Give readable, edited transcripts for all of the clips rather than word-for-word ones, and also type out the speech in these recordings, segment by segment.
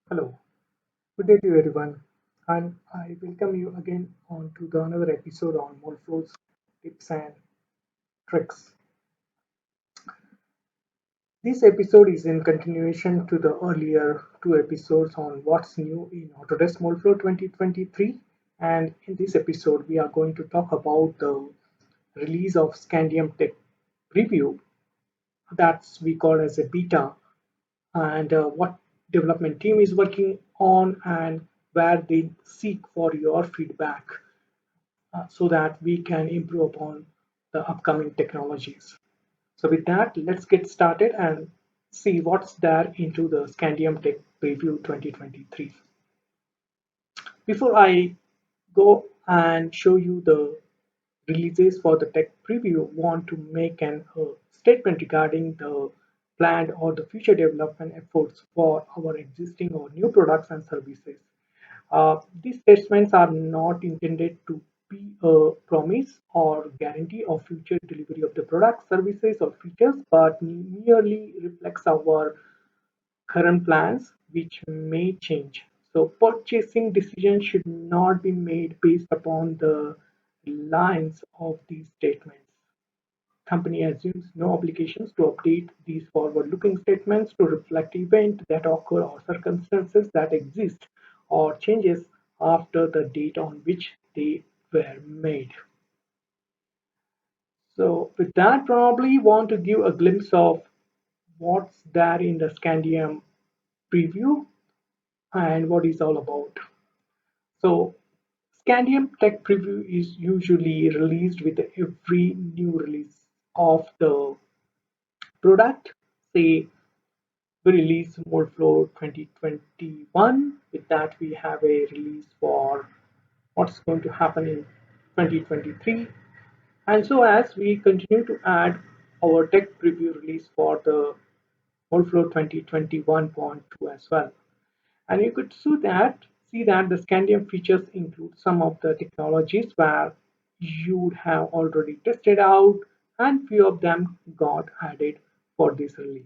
Hello, good day to everyone, and I welcome you again on to the another episode on Molflow's tips and tricks. This episode is in continuation to the earlier two episodes on what's new in Autodesk Molflow 2023, and in this episode we are going to talk about the release of Scandium Tech Preview that's we call as a beta and what development team is working on and where they seek for your feedback so that we can improve upon the upcoming technologies. So with that, let's get started and see what's there into the Scandium Tech Preview 2023. Before I go and show you the releases for the tech preview, want to make an statement regarding the planned or the future development efforts for our existing or new products and services. These statements are not intended to be a promise or guarantee of future delivery of the products, services, or features, but merely reflects our current plans, which may change. So, purchasing decisions should not be made based upon the lines of these statements. Company assumes no obligations to update these forward-looking statements to reflect events that occur or circumstances that exist or changes after the date on which they were made. So with that, probably want to give a glimpse of what's there in the Scandium preview and what it's all about. So Scandium Tech Preview is usually released with every new release of the product. Say we release Moleflow 2021. With that, we have a release for what's going to happen in 2023. And so as we continue to add our tech preview release for the Moleflow 2021.2 as well. And you could see that the Scandium features include some of the technologies where you would have already tested out and few of them got added for this release.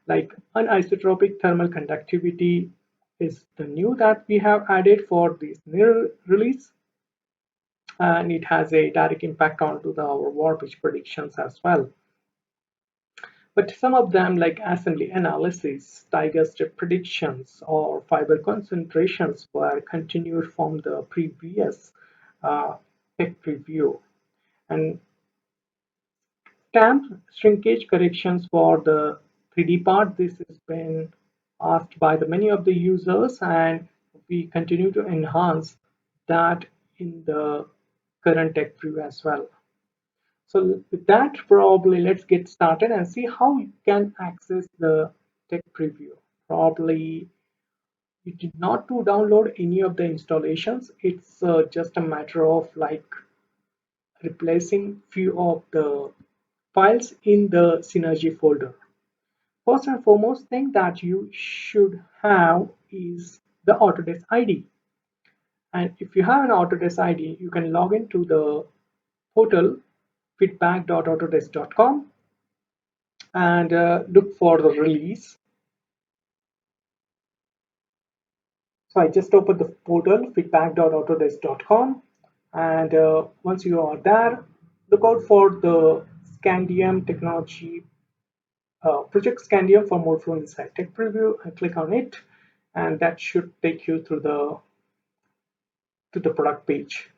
Like anisotropic thermal conductivity is the new that we have added for this new release, and it has a direct impact onto our warpage predictions as well. But some of them, like assembly analysis, tiger step predictions, or fiber concentrations, were continued from the previous tech preview. And stamp shrinkage corrections for the 3D part. This has been asked by the many of the users, and we continue to enhance that in the current tech preview as well. So with that, probably let's get started and see how you can access the tech preview. Probably you did not to download any of the installations. It's just a matter of like replacing few of the files in the Synergy folder. First and foremost thing that you should have is the Autodesk ID. And if you have an Autodesk ID, you can log into the portal feedback.autodesk.com and look for the release. So I just opened the portal feedback.autodesk.com, and once you are there, look out for the Scandium technology project Scandium for more flow inside tech preview, and click on it, and that should take you through the product page.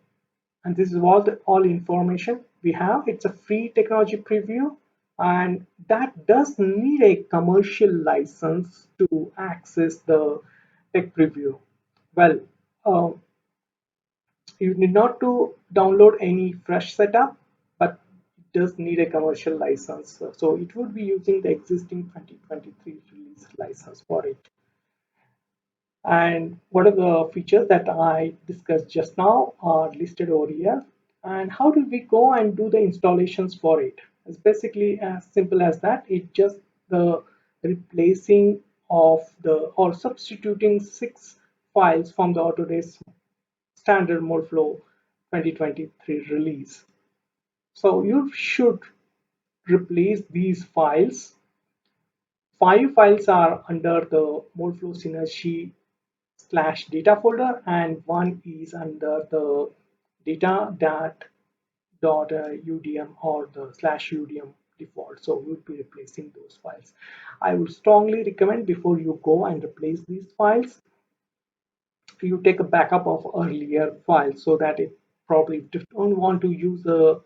And this is all information we have. It's a free technology preview, and that does need a commercial license to access the tech preview. Well, um, you need not to download any fresh setup, but it does need a commercial license. So it would be using the existing 2023 release license for it. And what are the features that I discussed just now are listed over here. And how do we go and do the installations for it? It's basically as simple as that. It's just the replacing of the or substituting 6 files from the Autodesk standard Moleflow 2023 release. So you should replace these files Five files are under the Moldflow Synergy slash data folder, and one is under the data dot udm or the slash udm default. So we'll be replacing those files. I would strongly recommend before you go and replace these files, you take a backup of earlier files so that it probably don't want to use the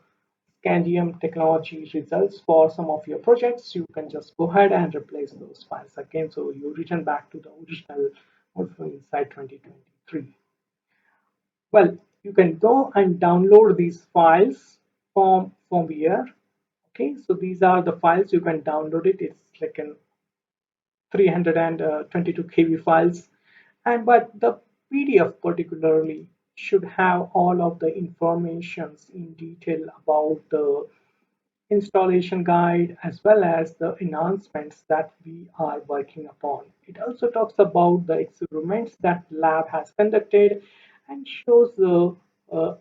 Scandium technology results for some of your projects, you can just go ahead and replace those files again. So you return back to the original workflow inside 2023. Well, you can go and download these files from here. Okay, so these are the files you can download it. It's like an 322 KB files, and but the PDF particularly should have all of the informations in detail about the installation guide as well as the enhancements that we are working upon. It also talks about the experiments that lab has conducted and shows the uh,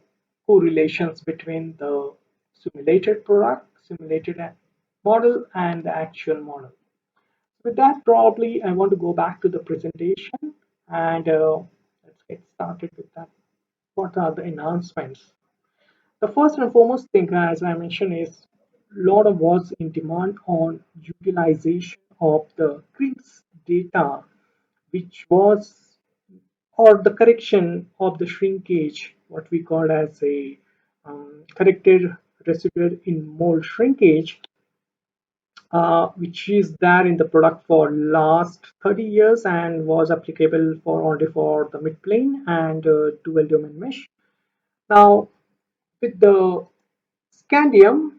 correlations between the simulated product, simulated model and the actual model. With that, probably I want to go back to the presentation and let's get started with that. What are the enhancements? The first and foremost thing, as I mentioned, is lot of was in demand on utilization of the grids data, which was or the correction of the shrinkage, what we call as a corrected residual in mold shrinkage, which is there in the product for last 30 years and was applicable for only for the mid plane and dual domain mesh. Now, with the Scandium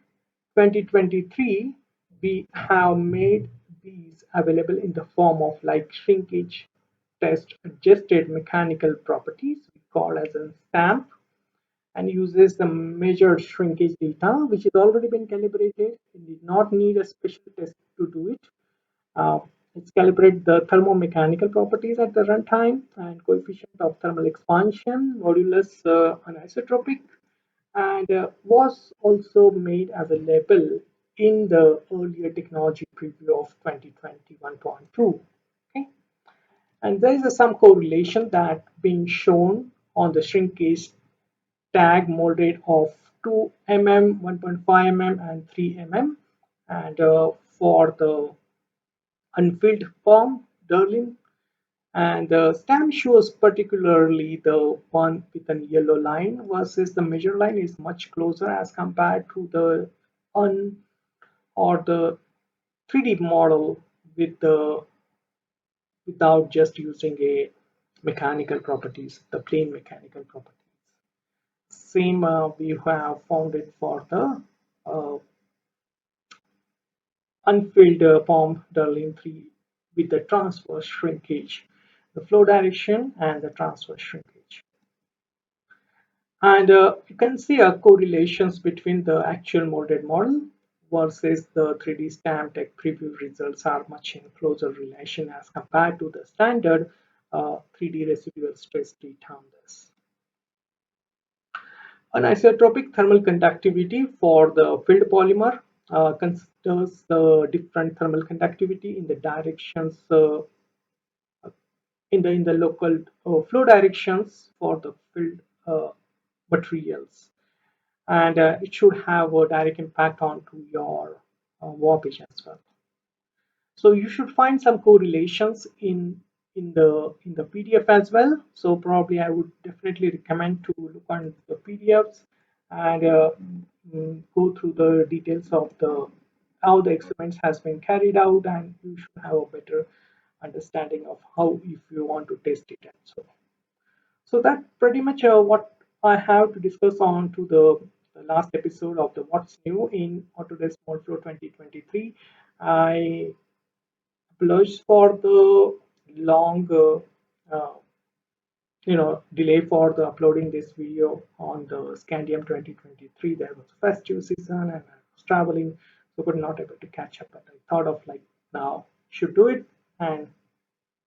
2023, we have made these available in the form of like shrinkage test adjusted mechanical properties we call as a stamp, and uses the measured shrinkage data which has already been calibrated. You did not need a special test to do it. uh, it's calibrate the thermomechanical properties at the runtime and coefficient of thermal expansion, modulus anisotropic, and was also made available in the earlier technology preview of 2021.2. Okay, and there is some correlation that being shown on the shrinkage tag mold rate of 2 mm, 1.5 mm, and 3 mm, and for the unfilled palm Derlin. And the stamp shows particularly the one with a yellow line versus the major line is much closer as compared to the un or the 3D model with the without just using a mechanical properties, the plain mechanical properties. Same we have found it for the uh, unfilled palm Derlin 3 with the transverse shrinkage, the flow direction and the transverse shrinkage. And you can see correlations between the actual molded model versus the 3D stamp tech preview results are much in closer relation as compared to the standard 3D residual stress determinants. Anisotropic thermal conductivity for the filled polymer considers the different thermal conductivity in the directions in the local flow directions for the filled materials, and it should have a direct impact onto your warpage as well. So you should find some correlations in the PDF as well. So probably I would definitely recommend to look on the PDFs and go through the details of the how the experiments has been carried out, and you should have a better understanding of how if you want to test it and so. So that pretty much what I have to discuss on to the last episode of the What's New in Autodesk Moldflow 2023. I apologize for the long, delay for the uploading this video on the Scandium 2023. There was festive season and I was traveling, so could not able to catch up. But I thought of like now should do it and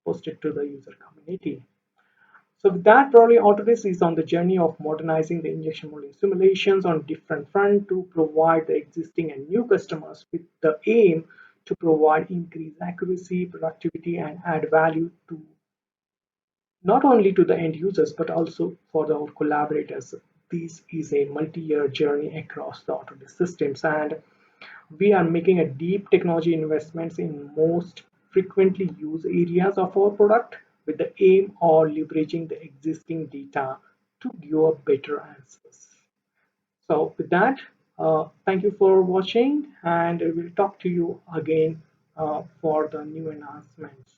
post it to the user community. So with that, probably Autodesk is on the journey of modernizing the injection molding simulations on different fronts to provide the existing and new customers with the aim to provide increased accuracy, productivity, and add value to not only to the end users but also for our collaborators. This is a multi-year journey across the Autodesk systems, and we are making a deep technology investments in most frequently used areas of our product with the aim of leveraging the existing data to give a better answers. So with that, thank you for watching, and we'll talk to you again for the new announcements.